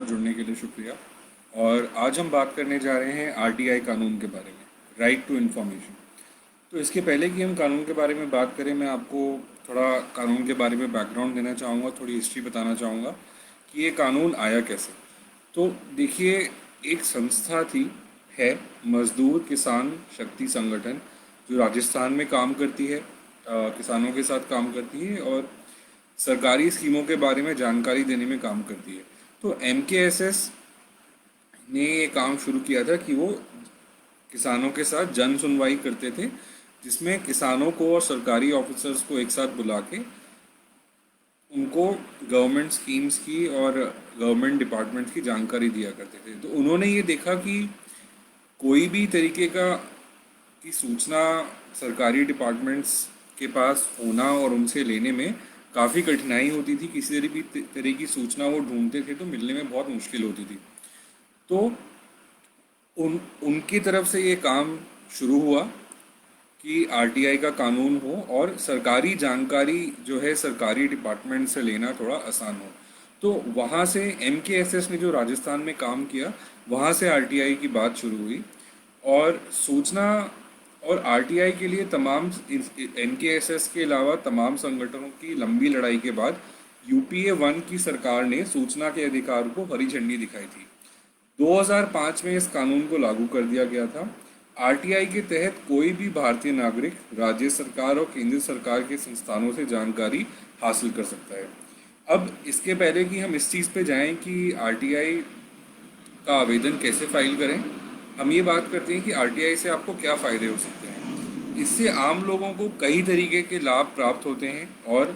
जुड़ने के लिए शुक्रिया। और आज हम बात करने जा रहे हैं आरटीआई कानून के बारे में, राइट टू इन्फॉर्मेशन। तो इसके पहले कि हम कानून के बारे में बात करें, मैं आपको थोड़ा कानून के बारे में बैकग्राउंड देना चाहूँगा, थोड़ी हिस्ट्री बताना चाहूँगा कि ये कानून आया कैसे। तो देखिए, एक संस्था थी, है मजदूर किसान शक्ति संगठन, जो राजस्थान में काम करती है, किसानों के साथ काम करती है और सरकारी स्कीमों के बारे में जानकारी देने में काम करती है। तो एमकेएसएस ने ये काम शुरू किया था कि वो किसानों के साथ जन सुनवाई करते थे, जिसमें किसानों को और सरकारी ऑफिसर्स को एक साथ बुला के उनको गवर्नमेंट स्कीम्स की और गवर्नमेंट डिपार्टमेंट्स की जानकारी दिया करते थे। तो उन्होंने ये देखा कि कोई भी तरीके का की सूचना सरकारी डिपार्टमेंट्स के पास होना और उनसे लेने में काफ़ी कठिनाई होती थी। किसी भी तरह की सूचना वो ढूंढते थे तो मिलने में बहुत मुश्किल होती थी। तो उनकी तरफ से ये काम शुरू हुआ कि आरटीआई का कानून हो और सरकारी जानकारी जो है सरकारी डिपार्टमेंट से लेना थोड़ा आसान हो। तो वहाँ से एमकेएसएस ने जो राजस्थान में काम किया, वहाँ से आरटीआई की बात शुरू हुई। और सूचना और आरटीआई के लिए तमाम एमकेएसएस के अलावा तमाम संगठनों की लंबी लड़ाई के बाद यूपीए 1 की सरकार ने सूचना के अधिकार को हरी झंडी दिखाई थी। 2005 में इस कानून को लागू कर दिया गया था। आरटीआई के तहत कोई भी भारतीय नागरिक राज्य सरकार और केंद्र सरकार के संस्थानों से जानकारी हासिल कर सकता है। अब इसके पहले कि हम इस चीज़ पे जाएं कि आरटीआई का आवेदन कैसे फाइल करें, हम ये बात करते हैं कि आरटीआई से आपको क्या फ़ायदे हो सकते हैं। इससे आम लोगों को कई तरीके के लाभ प्राप्त होते हैं और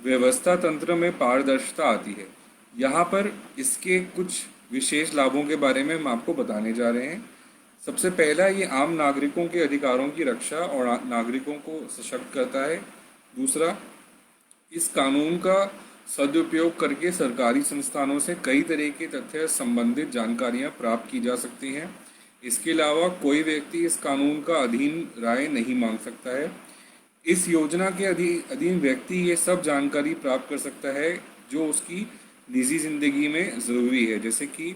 व्यवस्था तंत्र में पारदर्शिता आती है। यहाँ पर इसके कुछ विशेष लाभों के बारे में हम आपको बताने जा रहे हैं। सबसे पहला, ये आम नागरिकों के अधिकारों की रक्षा और नागरिकों को सशक्त करता है। दूसरा, इस कानून का सदुपयोग करके सरकारी संस्थानों से कई तरह के तथ्य संबंधित जानकारियां प्राप्त की जा सकती हैं। इसके अलावा कोई व्यक्ति इस कानून का अधीन राय नहीं मांग सकता है। इस योजना के अधीन व्यक्ति ये सब जानकारी प्राप्त कर सकता है जो उसकी निजी जिंदगी में ज़रूरी है, जैसे कि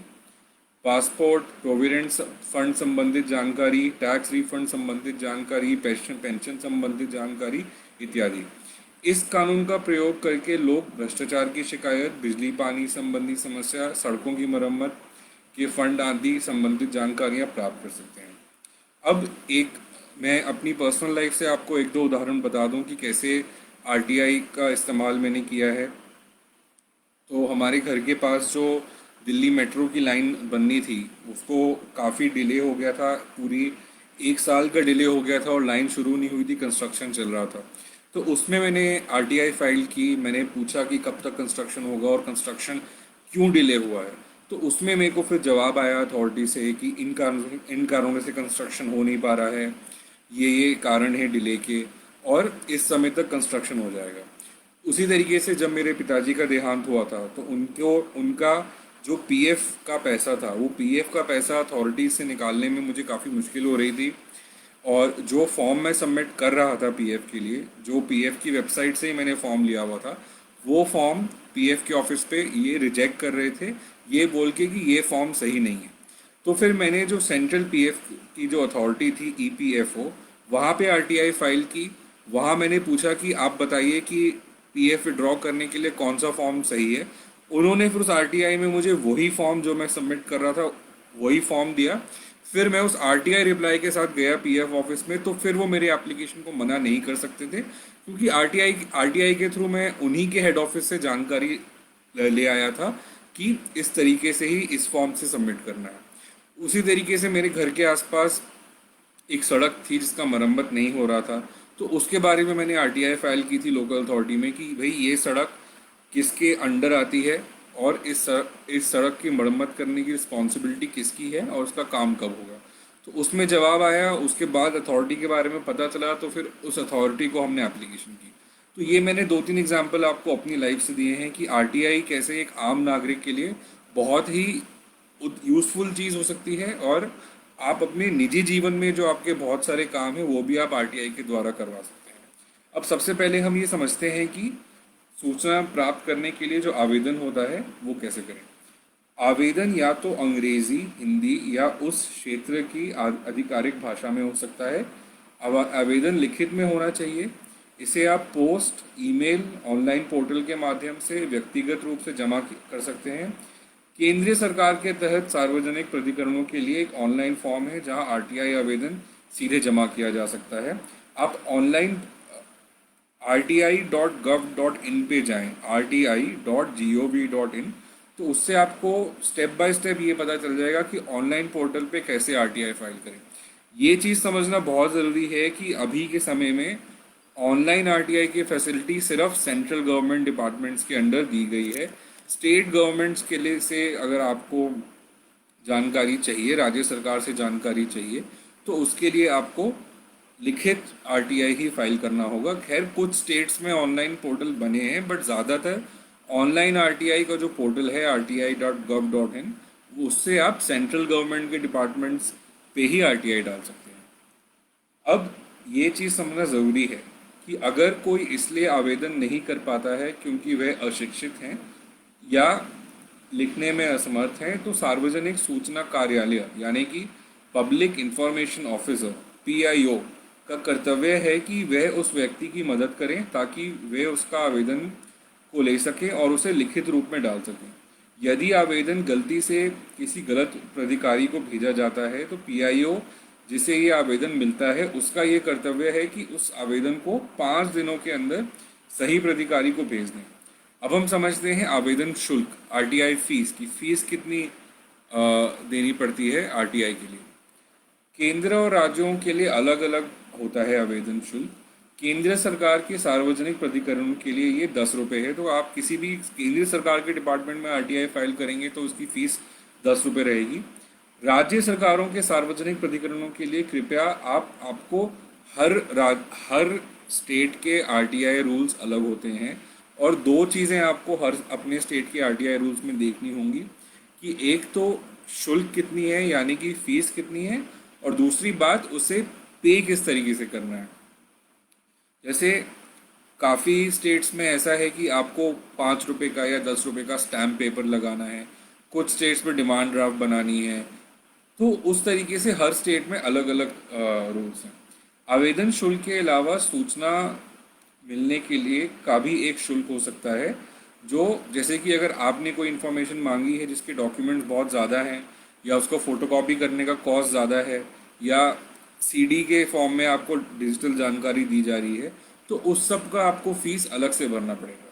पासपोर्ट, प्रोविडेंट फंड संबंधित जानकारी, टैक्स रिफंड संबंधित जानकारी, पेंशन संबंधित जानकारी इत्यादि। इस कानून का प्रयोग करके लोग भ्रष्टाचार की शिकायत, बिजली पानी संबंधी समस्या, सड़कों की मरम्मत के फंड आदि संबंधित जानकारियां प्राप्त कर सकते हैं। अब मैं अपनी पर्सनल लाइफ से आपको एक दो उदाहरण बता दूं कि कैसे आरटीआई का इस्तेमाल मैंने किया है। तो हमारे घर के पास जो दिल्ली मेट्रो की लाइन बननी थी, उसको काफ़ी डिले हो गया था, पूरी 1 साल का डिले हो गया था और लाइन शुरू नहीं हुई थी, कंस्ट्रक्शन चल रहा था। तो उसमें मैंने आरटीआई फाइल की, मैंने पूछा कि कब तक कंस्ट्रक्शन होगा और कंस्ट्रक्शन क्यों डिले हुआ है। तो उसमें मेरे को फिर जवाब आया अथॉरिटी से कि इन कारणों से कंस्ट्रक्शन हो नहीं पा रहा है, ये कारण है डिले के, और इस समय तक कंस्ट्रक्शन हो जाएगा। उसी तरीके से जब मेरे पिताजी का देहांत हुआ था तो उनका जो पीएफ का पैसा था, वो पीएफ का पैसा अथॉरिटी से निकालने में मुझे काफ़ी मुश्किल हो रही थी। और जो फॉर्म मैं सबमिट कर रहा था पीएफ के लिए, जो पीएफ की वेबसाइट से ही मैंने फॉर्म लिया हुआ था, वो फॉर्म पीएफ के ऑफिस पे ये रिजेक्ट कर रहे थे, ये बोल के कि ये फॉर्म सही नहीं है। तो फिर मैंने जो सेंट्रल पीएफ की जो अथॉरिटी थी, ईपीएफओ, वहाँ पे आरटीआई फाइल की। वहाँ मैंने पूछा कि आप बताइए कि पीएफ विड्रॉ करने के लिए कौन सा फॉर्म सही है। उन्होंने फिर उस आरटीआई में मुझे वही फॉर्म जो मैं सबमिट कर रहा था, वही फॉर्म दिया। फिर मैं उस आरटीआई रिप्लाई के साथ गया पीएफ ऑफिस में, तो फिर वो मेरे एप्लीकेशन को मना नहीं कर सकते थे, क्योंकि आरटीआई के थ्रू मैं उन्हीं के हेड ऑफिस से जानकारी ले आया था कि इस तरीके से ही इस फॉर्म से सबमिट करना है। उसी तरीके से मेरे घर के आसपास एक सड़क थी जिसका मरम्मत नहीं हो रहा था, तो उसके बारे में मैंने आरटीआई फाइल की थी लोकल अथॉरिटी में कि भाई ये सड़क किसके अंडर आती है और इस सड़क की मरम्मत करने की रिस्पॉन्सिबिलिटी किसकी है और उसका काम कब होगा। तो उसमें जवाब आया। उसके बाद अथॉरिटी के बारे में पता चला, तो फिर उस अथॉरिटी को हमने एप्लीकेशन की। तो ये मैंने 2-3 एग्जाम्पल आपको अपनी लाइफ से दिए हैं कि आरटीआई कैसे एक आम नागरिक के लिए बहुत ही यूज़फुल चीज़ हो सकती है, और आप अपने निजी जीवन में जो आपके बहुत सारे काम हैं वो भी आप आरटीआई के द्वारा करवा सकते हैं। अब सबसे पहले हम ये समझते हैं कि सूचना प्राप्त करने के लिए जो आवेदन होता है वो कैसे करें। आवेदन या तो अंग्रेजी, हिंदी या उस क्षेत्र की आधिकारिक भाषा में हो सकता है। आवेदन लिखित में होना चाहिए। इसे आप पोस्ट, ईमेल, ऑनलाइन पोर्टल के माध्यम से व्यक्तिगत रूप से जमा कर सकते हैं। केंद्रीय सरकार के तहत सार्वजनिक प्राधिकरणों के लिए एक ऑनलाइन फॉर्म है जहां आरटीआई आवेदन सीधे जमा किया जा सकता है। आप ऑनलाइन rti.gov.in पे जाएं, rti.gov.in, तो उससे आपको स्टेप बाय स्टेप ये पता चल जाएगा कि ऑनलाइन पोर्टल पे कैसे आरटीआई फाइल करें। ये चीज़ समझना बहुत ज़रूरी है कि अभी के समय में ऑनलाइन आरटीआई की फैसिलिटी सिर्फ सेंट्रल गवर्नमेंट डिपार्टमेंट्स के अंडर दी गई है। स्टेट गवर्नमेंट्स के लिए से अगर आपको जानकारी चाहिए, राज्य सरकार से जानकारी चाहिए, तो उसके लिए आपको लिखित आरटीआई ही फाइल करना होगा। खैर कुछ स्टेट्स में ऑनलाइन पोर्टल बने हैं, बट ज़्यादातर ऑनलाइन आरटीआई का जो पोर्टल है rti.gov.in, उससे आप सेंट्रल गवर्नमेंट के डिपार्टमेंट्स पे ही आरटीआई डाल सकते हैं। अब ये चीज़ समझना ज़रूरी है कि अगर कोई इसलिए आवेदन नहीं कर पाता है क्योंकि वह अशिक्षित हैं या लिखने में असमर्थ हैं, तो सार्वजनिक सूचना कार्यालय यानी कि पब्लिक इंफॉर्मेशन ऑफिसर पीआईओ का कर्तव्य है कि वह उस व्यक्ति की मदद करें ताकि वह उसका आवेदन को ले सकें और उसे लिखित रूप में डाल सकें। यदि आवेदन गलती से किसी गलत प्राधिकारी को भेजा जाता है तो पीआईओ जिसे ये आवेदन मिलता है उसका ये कर्तव्य है कि उस आवेदन को 5 दिनों के अंदर सही प्राधिकारी को भेज दें। अब हम समझते हैं आवेदन शुल्क, आरटीआई फीस की फीस कितनी देनी पड़ती है आरटीआई के लिए। केंद्र और राज्यों के लिए अलग अलग होता है आवेदन शुल्क। केंद्र सरकार के सार्वजनिक प्राधिकरणों के लिए ये 10 रुपये है। तो आप किसी भी केंद्रीय सरकार के डिपार्टमेंट में आरटीआई फाइल करेंगे तो उसकी फीस 10 रुपये रहेगी। राज्य सरकारों के सार्वजनिक प्राधिकरणों के लिए कृपया आपको हर स्टेट के आरटीआई रूल्स अलग होते हैं और दो चीज़ें आपको हर अपने स्टेट के आरटीआई रूल्स में देखनी होंगी कि एक तो शुल्क कितनी है यानी कि फीस कितनी है, और दूसरी बात उसे पे किस तरीके से करना है। जैसे काफ़ी स्टेट्स में ऐसा है कि आपको 5 रुपये का या 10 रुपये का स्टैम्प पेपर लगाना है, कुछ स्टेट्स में डिमांड ड्राफ्ट बनानी है, तो उस तरीके से हर स्टेट में अलग अलग रूल्स हैं। आवेदन शुल्क के अलावा सूचना मिलने के लिए का भी एक शुल्क हो सकता है, जो जैसे कि अगर आपने कोई इन्फॉर्मेशन मांगी है जिसके डॉक्यूमेंट्स बहुत ज़्यादा हैं या उसको फोटोकॉपी करने का कॉस्ट ज़्यादा है या सीडी के फॉर्म में आपको डिजिटल जानकारी दी जा रही है, तो उस सब का आपको फीस अलग से भरना पड़ेगा।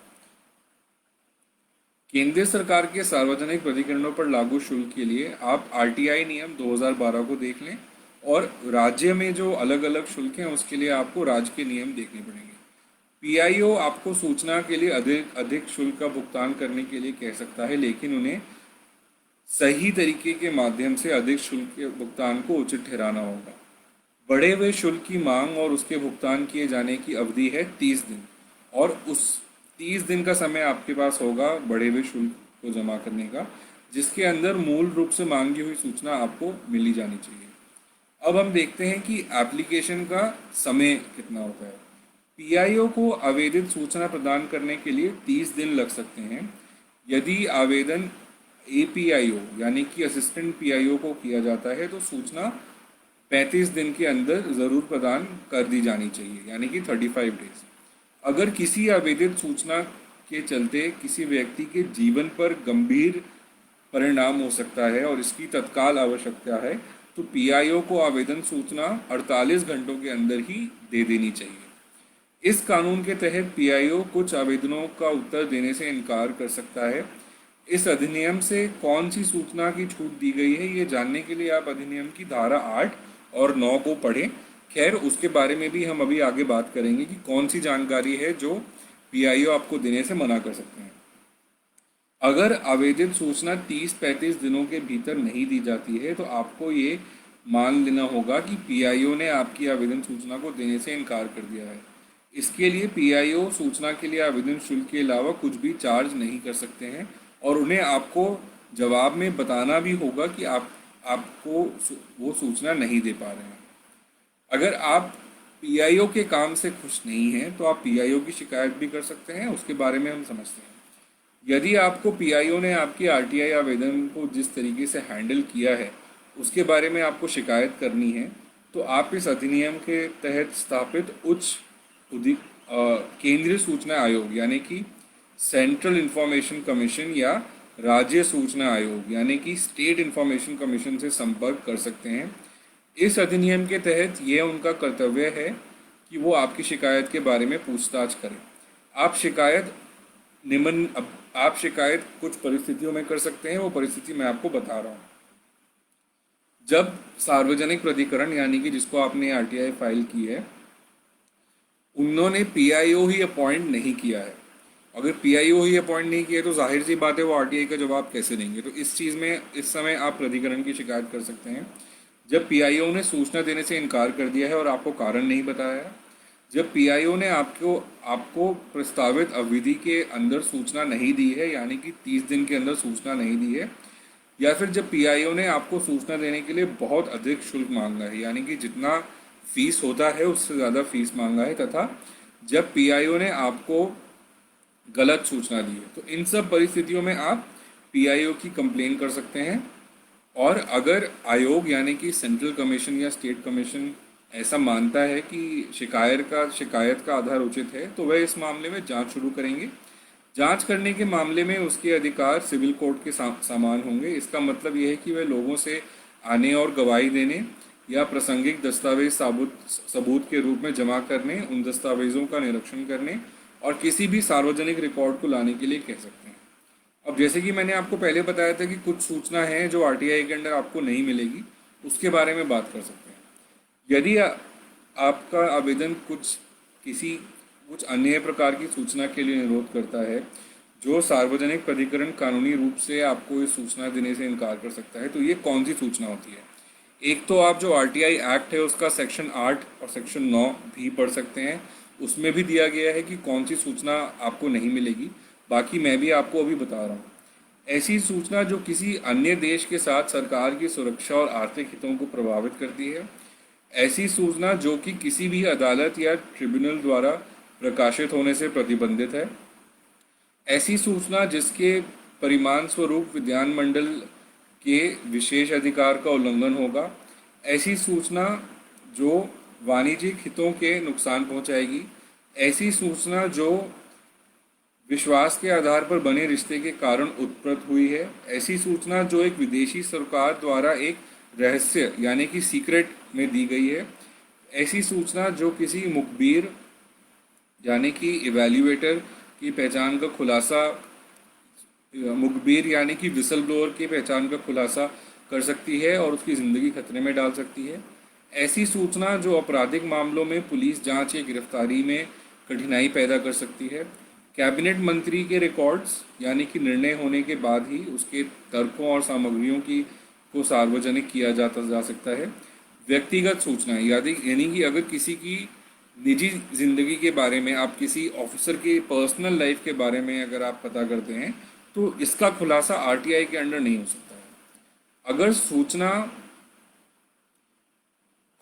केंद्र सरकार के सार्वजनिक प्राधिकरणों पर लागू शुल्क के लिए आप आरटीआई नियम 2012 को देख लें और राज्य में जो अलग अलग शुल्क हैं उसके लिए आपको राज्य के नियम देखने पड़ेंगे। पीआईओ आपको सूचना के लिए अधिक अधिक शुल्क का भुगतान करने के लिए कह सकता है, लेकिन उन्हें सही तरीके के माध्यम से अधिक शुल्क के भुगतान को उचित ठहराना होगा। बढ़े हुए शुल्क की मांग और उसके भुगतान किए जाने की अवधि है 30 दिन और उस 30 दिन का समय आपके पास होगा बढ़े हुए शुल्क को जमा करने का, जिसके अंदर मूल रूप से मांगी हुई सूचना आपको मिली जानी चाहिए। अब हम देखते हैं कि एप्लीकेशन का समय कितना होता है। पीआईओ को आवेदित सूचना प्रदान करने के लिए 30 दिन लग सकते हैं। यदि आवेदन एपीआईओ यानी कि असिस्टेंट पीआईओ को किया जाता है तो सूचना 35 दिन के अंदर ज़रूर प्रदान कर दी जानी चाहिए, यानी कि 35 डेज। अगर किसी आवेदित सूचना के चलते किसी व्यक्ति के जीवन पर गंभीर परिणाम हो सकता है और इसकी तत्काल आवश्यकता है तो पीआईओ को आवेदन सूचना 48 घंटों के अंदर ही दे देनी चाहिए। इस कानून के तहत पीआईओ कुछ आवेदनों का उत्तर देने से इनकार कर सकता है। इस अधिनियम से कौन सी सूचना की छूट दी गई है ये जानने के लिए आप अधिनियम की धारा 8 और 9 को पढ़ें। खैर उसके बारे में भी हम अभी आगे बात करेंगे कि कौन सी जानकारी है जो पीआईओ आपको देने से मना कर सकते हैं। अगर आवेदित सूचना 30-35 दिनों के भीतर नहीं दी जाती है तो आपको ये मान लेना होगा कि पीआईओ ने आपकी आवेदन सूचना को देने से इनकार कर दिया है। इसके लिए पीआईओ सूचना के लिए आवेदन शुल्क के अलावा कुछ भी चार्ज नहीं कर सकते हैं और उन्हें आपको जवाब में बताना भी होगा कि आपको वो सूचना नहीं दे पा रहे हैं। अगर आप पीआईओ के काम से खुश नहीं हैं तो आप पीआईओ की शिकायत भी कर सकते हैं, उसके बारे में हम समझते हैं। यदि आपको पीआईओ ने आपके आरटीआई आवेदन को जिस तरीके से हैंडल किया है उसके बारे में आपको शिकायत करनी है, तो आप इस अधिनियम के तहत स्थापित केंद्रीय सूचना आयोग यानी कि सेंट्रल इंफॉर्मेशन कमीशन या राज्य सूचना आयोग यानी कि स्टेट इंफॉर्मेशन कमीशन से संपर्क कर सकते हैं। इस अधिनियम के तहत यह उनका कर्तव्य है कि वो आपकी शिकायत के बारे में पूछताछ करें। आप शिकायत आप शिकायत कुछ परिस्थितियों में कर सकते हैं, वो परिस्थिति मैं आपको बता रहा हूँ। जब सार्वजनिक प्राधिकरण यानी कि जिसको आपने आरटीआई फाइल की है, उन्होंने पीआईओ ही अपॉइंट नहीं किया है। अगर पीआईओ ही अपॉइंट नहीं किया तो जाहिर सी बात है वो आरटीआई का जवाब कैसे देंगे। तो इस चीज़ में इस समय आप प्राधिकरण की शिकायत कर सकते हैं जब पीआईओ ने सूचना देने से इनकार कर दिया है और आपको कारण नहीं बताया है, जब पीआईओ ने आपको आपको प्रस्तावित अवधि के अंदर सूचना नहीं दी है यानी कि 30 दिन के अंदर सूचना नहीं दी है, या फिर जब पीआईओ ने आपको सूचना देने के लिए बहुत अधिक शुल्क मांगा है यानी कि जितना फीस होता है उससे ज़्यादा फीस मांगा है, तथा जब पीआईओ ने आपको गलत सूचना दी है। तो इन सब परिस्थितियों में आप पीआईओ की कंप्लेन कर सकते हैं। और अगर आयोग यानी कि सेंट्रल कमीशन या स्टेट कमीशन ऐसा मानता है कि शिकायत का आधार उचित है, तो वह इस मामले में जांच शुरू करेंगे। जांच करने के मामले में उसके अधिकार सिविल कोर्ट के समान होंगे। इसका मतलब यह है कि वह लोगों से आने और गवाही देने या प्रासंगिक दस्तावेज सबूत के रूप में जमा करने, उन दस्तावेजों का निरीक्षण करने और किसी भी सार्वजनिक रिकॉर्ड को लाने के लिए कह सकते हैं। अब जैसे कि मैंने आपको पहले बताया था कि कुछ सूचना है जो आरटीआई के अंदर आपको नहीं मिलेगी, उसके बारे में बात कर सकते हैं। यदि आपका आवेदन कुछ अन्य प्रकार की सूचना के लिए अनुरोध करता है जो सार्वजनिक प्राधिकरण कानूनी रूप से आपको ये सूचना देने से इनकार कर सकता है, तो ये कौन सी सूचना होती है? एक तो आप जो आरटीआई एक्ट है उसका सेक्शन 8 और सेक्शन 9 भी पढ़ सकते हैं। उसमें भी दिया गया है कि कौन सी सूचना आपको नहीं मिलेगी। बाकी मैं भी आपको अभी बता रहा हूँ। ऐसी सूचना जो किसी अन्य देश के साथ सरकार की सुरक्षा और आर्थिक हितों को प्रभावित करती है। ऐसी सूचना जो कि किसी भी अदालत या ट्रिब्यूनल द्वारा प्रकाशित होने से प्रतिबंधित है। ऐसी सूचना जिसके परिणाम स्वरूप विधान मंडल के विशेष अधिकार का उल्लंघन होगा। ऐसी सूचना जो वाणिज्यिक हितों के नुकसान पहुंचाएगी। ऐसी सूचना जो विश्वास के आधार पर बने रिश्ते के कारण उत्पन्न हुई है। ऐसी सूचना जो एक विदेशी सरकार द्वारा एक रहस्य यानी कि सीक्रेट में दी गई है। ऐसी सूचना जो किसी मुखबिर यानी कि इवैल्यूएटर की पहचान का खुलासा, मुखबिर यानी कि विसल ब्लोअर की पहचान का खुलासा कर सकती है और उसकी ज़िंदगी खतरे में डाल सकती है। ऐसी सूचना जो आपराधिक मामलों में पुलिस जांच या गिरफ्तारी में कठिनाई पैदा कर सकती है। कैबिनेट मंत्री के रिकॉर्ड्स यानी कि निर्णय होने के बाद ही उसके तर्कों और सामग्रियों को सार्वजनिक किया जा सकता है। व्यक्तिगत सूचना यानी कि अगर किसी की निजी ज़िंदगी के बारे में, आप किसी ऑफिसर की पर्सनल लाइफ के बारे में अगर आप पता करते हैं तो इसका खुलासा आरटीआई के अंडर नहीं हो सकता है। अगर सूचना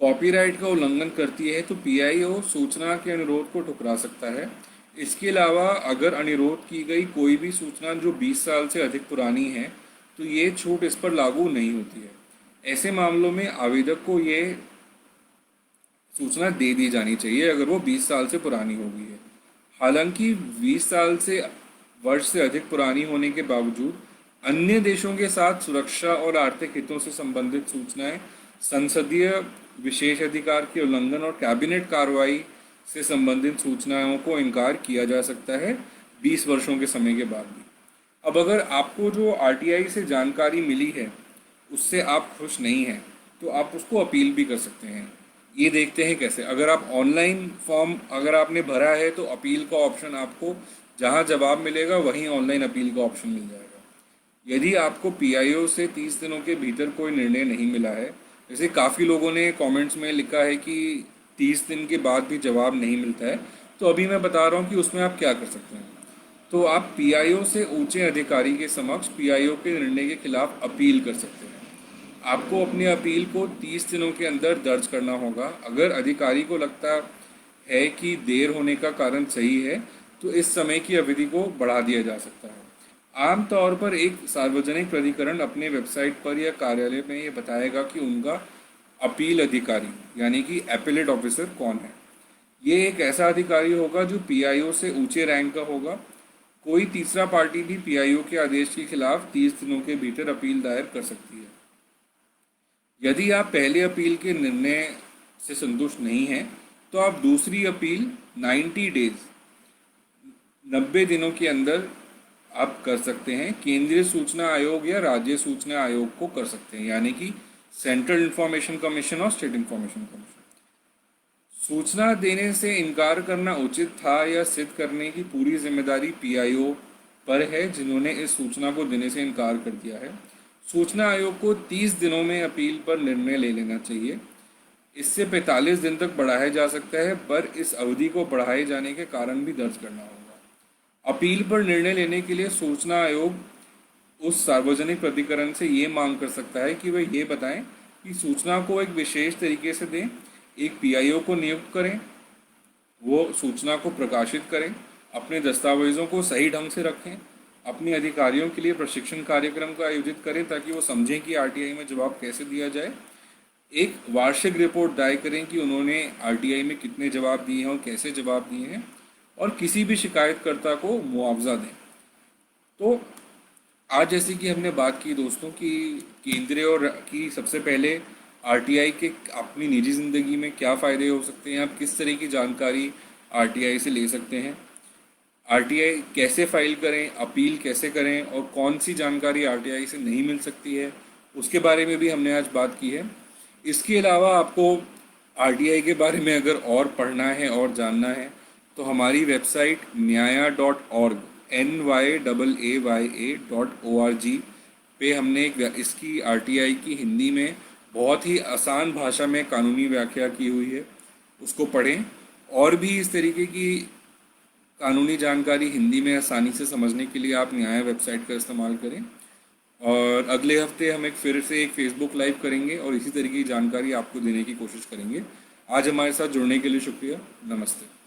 कॉपीराइट का उल्लंघन करती है तो पीआईओ सूचना के अनुरोध को ठुकरा सकता है। इसके अलावा अगर अनुरोध की गई कोई भी सूचना जो 20 साल से अधिक पुरानी है तो ये छूट इस पर लागू नहीं होती है। ऐसे मामलों में आवेदक को ये सूचना दे दी जानी चाहिए अगर वो 20 साल से पुरानी हो गई है। हालांकि 20 साल से वर्ष से अधिक पुरानी होने के बावजूद अन्य देशों के साथ सुरक्षा और आर्थिक हितों से संबंधित सूचनाएं, संसदीय विशेषाधिकार के उल्लंघन और कैबिनेट कार्रवाई से संबंधित सूचनाओं को इनकार किया जा सकता है 20 वर्षों के समय के बाद भी। अब अगर आपको जो आरटीआई से जानकारी मिली है उससे आप खुश नहीं हैं तो आप उसको अपील भी कर सकते हैं। ये देखते हैं कैसे। अगर आप ऑनलाइन फॉर्म अगर आपने भरा है तो अपील का ऑप्शन आपको जहां जवाब मिलेगा वहीं ऑनलाइन अपील का ऑप्शन मिल जाएगा। यदि आपको पीआईओ से 30 दिनों के भीतर कोई निर्णय नहीं मिला है, जैसे काफ़ी लोगों ने कमेंट्स में लिखा है कि 30 दिन के बाद भी जवाब नहीं मिलता है, तो अभी मैं बता रहा हूँ कि उसमें आप क्या कर सकते हैं। तो आप पीआईओ से ऊंचे अधिकारी के समक्ष पीआईओ के निर्णय के खिलाफ अपील कर सकते हैं। आपको अपनी अपील को 30 दिनों के अंदर दर्ज करना होगा। अगर अधिकारी को लगता है कि देर होने का कारण सही है तो इस समय की अवधि को बढ़ा दिया जा सकता है। आम तौर पर एक सार्वजनिक प्राधिकरण अपने वेबसाइट पर या कार्यालय में ये बताएगा कि उनका अपील अधिकारी यानी कि अपीलेट ऑफिसर कौन है। ये एक ऐसा अधिकारी होगा जो पीआईओ से ऊंचे रैंक का होगा। कोई तीसरा पार्टी भी पीआईओ के आदेश के खिलाफ 30 दिनों के भीतर अपील दायर कर सकती है। यदि आप पहले अपील के निर्णय से संतुष्ट नहीं हैं तो आप दूसरी अपील 90 डेज 90 दिनों के अंदर आप कर सकते हैं। केंद्रीय सूचना आयोग या राज्य सूचना आयोग को कर सकते हैं, यानी कि सेंट्रल इंफॉर्मेशन कमीशन और स्टेट इंफॉर्मेशन कमीशन। सूचना देने से इनकार करना उचित था या सिद्ध करने की पूरी जिम्मेदारी पीआईओ पर है जिन्होंने इस सूचना को देने से इनकार कर दिया है। सूचना आयोग को 30 दिनों में अपील पर निर्णय ले लेना चाहिए। इससे 45 दिन तक बढ़ाया जा सकता है, पर इस अवधि को बढ़ाए जाने के कारण भी दर्ज करना होगा। अपील पर निर्णय लेने के लिए सूचना आयोग उस सार्वजनिक प्राधिकरण से ये मांग कर सकता है कि वह ये बताएं कि सूचना को एक विशेष तरीके से दें, एक पीआईओ को नियुक्त करें, वो सूचना को प्रकाशित करें, अपने दस्तावेजों को सही ढंग से रखें, अपने अधिकारियों के लिए प्रशिक्षण कार्यक्रम का आयोजित करें ताकि वो समझें कि आरटीआई में जवाब कैसे दिया जाए, एक वार्षिक रिपोर्ट दायर करें कि उन्होंने आरटीआई में कितने जवाब दिए हैं और कैसे जवाब दिए हैं, और किसी भी शिकायतकर्ता को मुआवजा दें। तो आज जैसे कि हमने बात की दोस्तों कि केंद्रीय और की सबसे पहले आरटीआई के अपनी निजी ज़िंदगी में क्या फ़ायदे हो सकते हैं, आप किस तरह की जानकारी आरटीआई से ले सकते हैं, आरटीआई कैसे फाइल करें, अपील कैसे करें और कौन सी जानकारी आरटीआई से नहीं मिल सकती है, उसके बारे में भी हमने आज बात की है। इसके अलावा आपको आरटीआई के बारे में अगर और पढ़ना है और जानना है तो हमारी वेबसाइट न्याया.org NYAAY.org पे हमने इसकी आरटीआई की हिंदी में बहुत ही आसान भाषा में कानूनी व्याख्या की हुई है, उसको पढ़ें। और भी इस तरीके की कानूनी जानकारी हिंदी में आसानी से समझने के लिए आप न्याय वेबसाइट का इस्तेमाल करें। और अगले हफ्ते हम फिर से एक फेसबुक लाइव करेंगे और इसी तरीके की जानकारी आपको देने की कोशिश करेंगे। आज हमारे साथ जुड़ने के लिए शुक्रिया। नमस्ते।